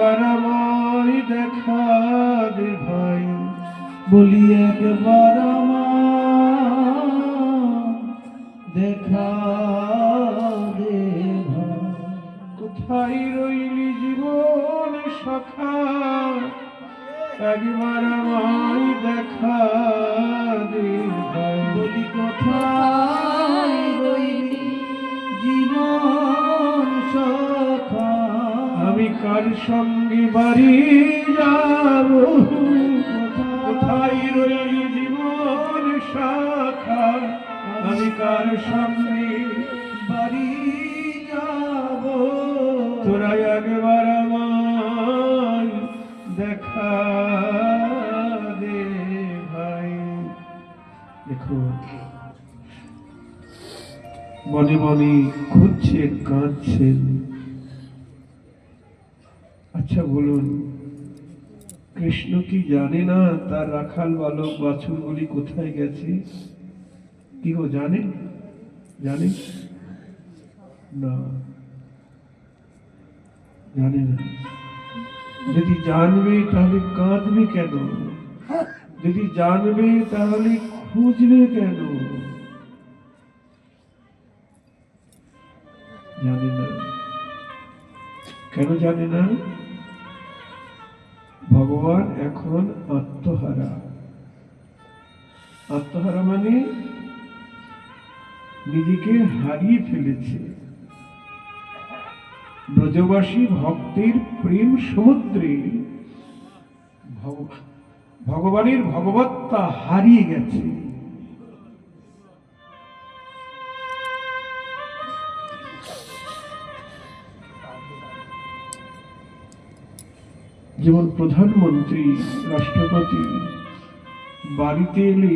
একবার আমায় দেখা দে ভাই, বলি একবার আমায় দেখা দে ভাই। কোথায় রইলি জীবন সখা, একবার আমায় দেখা দে ভাই, বলি কোথায় রইলি জীবন সখা, আমি কার সঙ্গে বাড়ি যাব, কোথায় রইলি জীবন সখা, আমি কার সঙ্গে বাড়ি যাব, তোরা একবার আমায় দেখা দে ভাই। দেখো মনে মনে খুঁজছেন, কাঁদছেন। আচ্ছা বলুন, কৃষ্ণ কি জানে না তার রাখাল বালক বাছুরগুলি কোথায় গেছে? কি গো জানে? জানে না, জানে না। যদি জানবে তাহলে কাঁদবে কেন? যদি জানবে তাহলে খুঁজবে কেন? জানে না। কেন জানে না? ভগবান এখন আত্মহারা। আত্মহারা মানে নিজেকে হারিয়ে ফেলেছে। ব্রজবাসী ভক্তের প্রেম সমুদ্রে ভগবানের ভগবত্তা হারিয়ে গেছে। যেমন প্রধানমন্ত্রী, রাষ্ট্রপতি বাড়িতে এলে